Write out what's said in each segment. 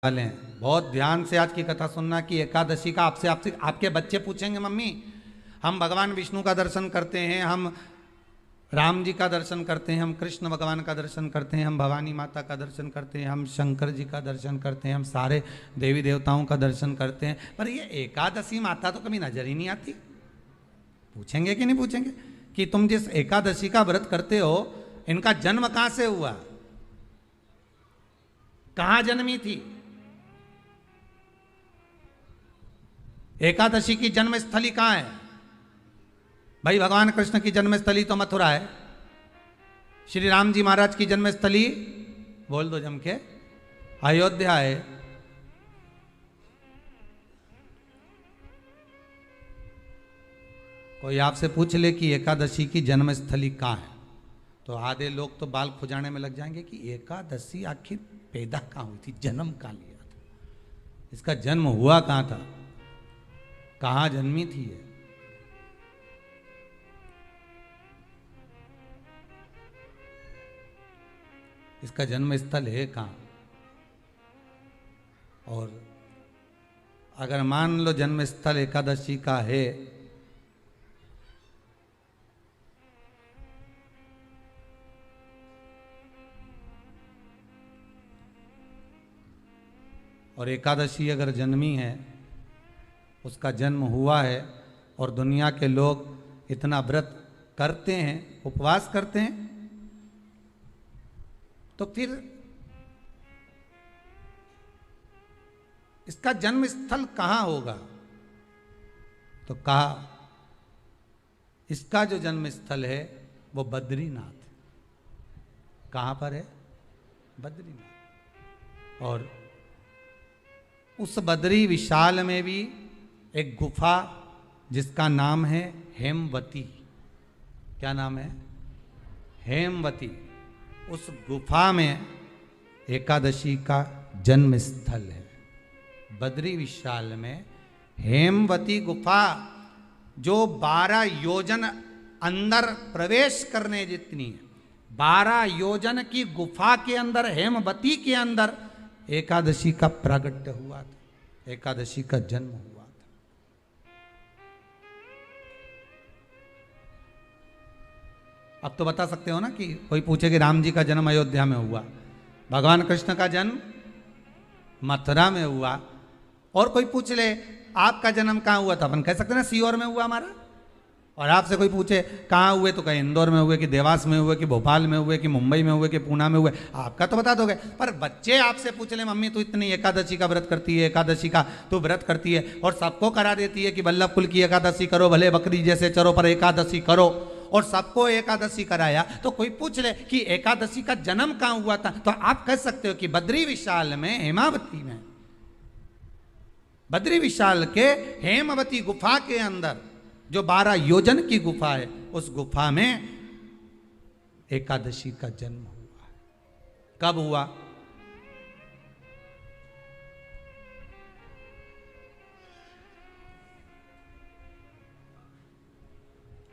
वाले हैं। बहुत ध्यान से आज की कथा सुनना कि एकादशी का आपसे आपसे आपके बच्चे पूछेंगे, मम्मी हम भगवान विष्णु का दर्शन करते हैं, हम राम जी का दर्शन करते हैं, हम कृष्ण भगवान का दर्शन करते हैं, हम भवानी माता का दर्शन करते हैं, हम शंकर जी का दर्शन करते हैं, हम सारे देवी देवताओं का दर्शन करते हैं, पर ये एकादशी माता तो कभी नजर ही नहीं आती। पूछेंगे कि नहीं पूछेंगे कि तुम जिस एकादशी का व्रत करते हो इनका जन्म कहां से हुआ, कहां जन्मी थी? एकादशी की जन्मस्थली कहां है? भाई भगवान कृष्ण की जन्मस्थली तो मथुरा है, श्री राम जी महाराज की जन्मस्थली बोल दो जम के अयोध्या है। कोई आपसे पूछ ले कि एकादशी की जन्मस्थली कहां है तो आधे लोग तो बाल खुजाने में लग जाएंगे कि एकादशी आखिर पैदा कहां हुई थी, जन्म कहां लिया था, इसका जन्म हुआ कहां था, कहां जन्मी थी ये? इसका जन्म स्थल है कहां? और अगर मान लो जन्म स्थल एकादशी का है और एकादशी अगर जन्मी है, उसका जन्म हुआ है और दुनिया के लोग इतना व्रत करते हैं, उपवास करते हैं, तो फिर इसका जन्म स्थल कहां होगा? तो कहा इसका जो जन्म स्थल है वो बद्रीनाथ। कहां पर है? बद्रीनाथ। और उस बद्री विशाल में भी एक गुफा जिसका नाम है हेमवती। क्या नाम है? हेमवती। उस गुफा में एकादशी का जन्म स्थल है। बद्री विशाल में हेमवती गुफा जो 12 योजन अंदर प्रवेश करने जितनी है, 12 योजन की गुफा के अंदर, हेमवती के अंदर एकादशी का प्रागट्य हुआ था, एकादशी का जन्म हुआ था। अब तो बता सकते हो ना कि कोई पूछे कि राम जी का जन्म अयोध्या में हुआ, भगवान कृष्ण का जन्म मथुरा में हुआ, और कोई पूछ ले आपका जन्म कहाँ हुआ था, अपन कह सकते ना सीहोर में हुआ हमारा। और आपसे कोई पूछे कहाँ हुए तो कहीं इंदौर में हुए, कि देवास में हुए, कि भोपाल में हुए, कि मुंबई में हुए, कि पूना में हुए, आपका तो बता दोगे। पर बच्चे आपसे पूछ ले मम्मी तू इतनी एकादशी का व्रत करती है, एकादशी का तू व्रत करती है और सबको करा देती है कि बल्लभ कुल की एकादशी करो, भले बकरी जैसे चरो पर एकादशी करो, और सबको एकादशी कराया, तो कोई पूछ ले कि एकादशी का जन्म कहाँ हुआ था, तो आप कह सकते हो कि बद्री विशाल में, हेमावती में, बद्री विशाल के हेमवती गुफा के अंदर जो 12 योजन की गुफा है, उस गुफा में एकादशी का जन्म हुआ। कब हुआ?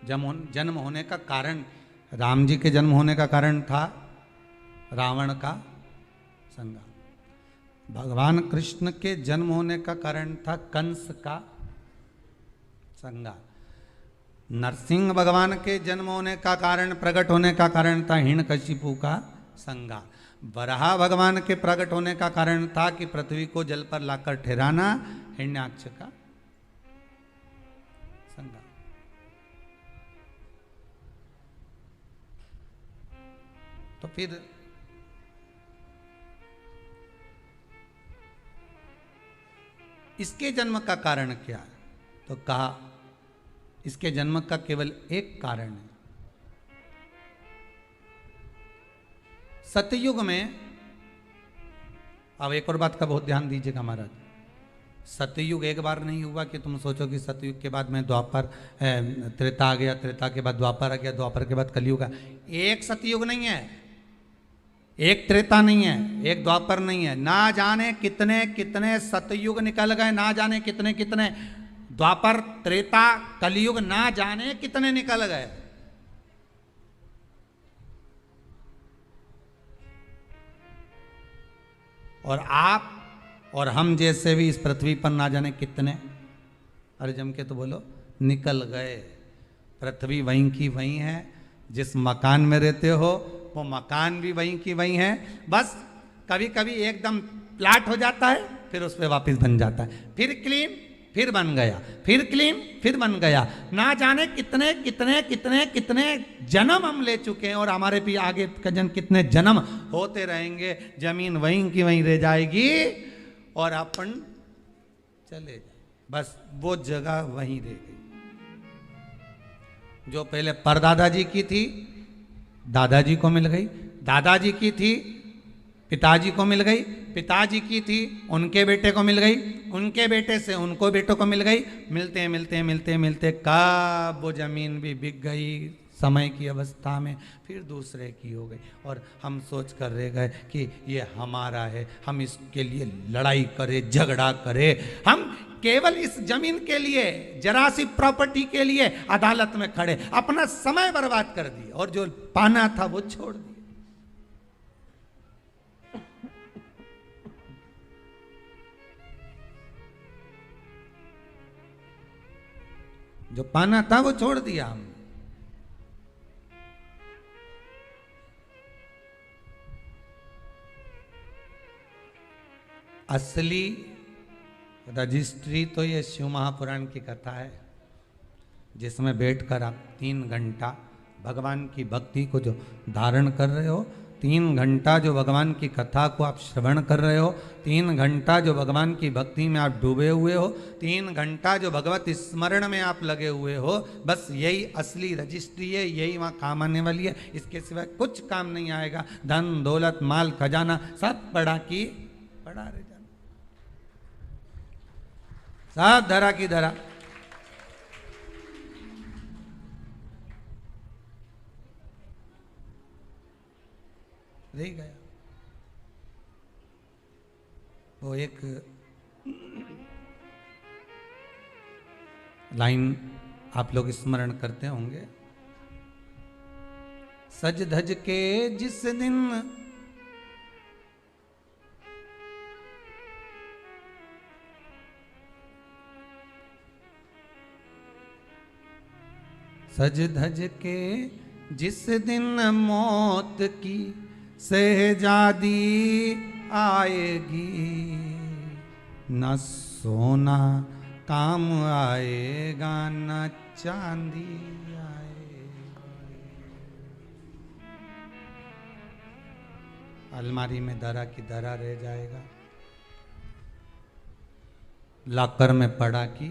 जन्म होने का कारण, राम जी के जन्म होने का कारण था रावण का संहार। भगवान कृष्ण के जन्म होने का कारण था कंस का संहार। नरसिंह भगवान के जन्म होने का कारण, प्रकट होने का कारण था हिरण्यकशिपु का संहार। वराह भगवान के प्रकट होने का कारण था कि पृथ्वी को जल पर लाकर ठहराना, हिरण्याक्ष का संहार। तो फिर इसके जन्म का कारण क्या है? तो कहा इसके जन्म का केवल एक कारण है। सतयुग में, अब एक और बात का बहुत ध्यान दीजिएगा महाराज, सतयुग एक बार नहीं हुआ कि तुम सोचो कि सतयुग के बाद में द्वापर, त्रेता आ गया, त्रेता के बाद द्वापर आ गया, द्वापर के बाद कलयुग आ। एक सतयुग नहीं है, एक त्रेता नहीं है, एक द्वापर नहीं है, ना जाने कितने कितने सतयुग निकल गए, ना जाने कितने कितने द्वापर, त्रेता, कलयुग, ना जाने कितने निकल गए। और आप और हम जैसे भी इस पृथ्वी पर ना जाने कितने, अरे जम के तो बोलो, निकल गए। पृथ्वी वहीं की वहीं है, जिस मकान में रहते हो वो मकान भी वहीं की वहीं है। बस कभी कभी एकदम प्लाट हो जाता है, फिर उस पर वापस बन जाता है, फिर क्लीन, फिर बन गया, फिर क्लीन, फिर बन गया। ना जाने कितने कितने कितने कितने जन्म हम ले चुके हैं, और हमारे भी आगे का जन्म कितने जन्म होते रहेंगे। जमीन वहीं की वहीं रह जाएगी और अपन चले जाए, बस वो जगह वहीं रह गई। जो पहले परदादा जी की थी दादाजी को मिल गई, दादाजी की थी पिताजी को मिल गई, पिताजी की थी उनके बेटे को मिल गई, उनके बेटे से उनको बेटों को मिल गई। मिलते मिलते मिलते मिलते कब वो जमीन भी बिक गई समय की अवस्था में, फिर दूसरे की हो गई। और हम सोच कर रह गए कि ये हमारा है, हम इसके लिए लड़ाई करें, झगड़ा करें। हम केवल इस जमीन के लिए, जरा सी प्रॉपर्टी के लिए अदालत में खड़े, अपना समय बर्बाद कर दिए और जो पाना था वो छोड़ दिया। जो पाना था वो छोड़ दिया हमने। असली रजिस्ट्री तो ये शिव महापुराण की कथा है, जिसमें बैठकर आप 3 घंटा भगवान की भक्ति को जो धारण कर रहे हो, 3 घंटा जो भगवान की कथा को आप श्रवण कर रहे हो, 3 घंटा जो भगवान की भक्ति में आप डूबे हुए हो, 3 घंटा जो भगवत स्मरण में आप लगे हुए हो, बस यही असली रजिस्ट्री है, यही वहाँ काम आने वाली है। इसके सिवाय कुछ काम नहीं आएगा। धन दौलत माल खजाना सब पड़ा की पड़ा रह जाना, सब धरा की धरा। रह गया। वो एक लाइन आप लोग स्मरण करते होंगे, सज धज के जिस दिन सज धज के जिस दिन मौत की शहजादी आएगी, न सोना काम आएगा न चांदी आएगा। अलमारी में धरा की धरा रह जाएगा, लॉकर में पड़ा की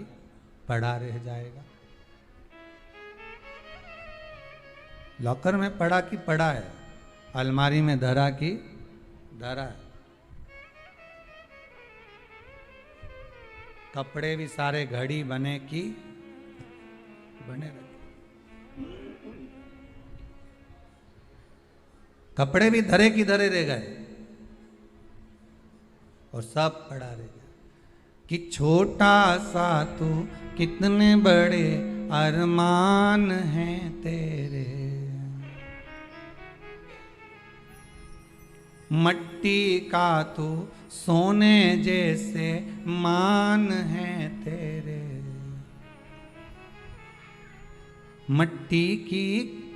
पड़ा रह जाएगा। लॉकर में पड़ा की पड़ा है, अलमारी में धरा की धरा है। कपड़े भी सारे घड़ी बने की बने रहे, कपड़े भी धरे की धरे रह गए और सब पड़ा रह गया। कि छोटा सा तू कितने बड़े अरमान हैं तेरे, मट्टी का तू सोने जैसे मान है तेरे। मट्टी की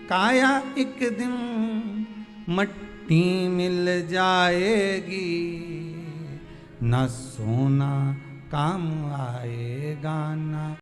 काया एक दिन मट्टी मिल जाएगी, न सोना काम आएगा न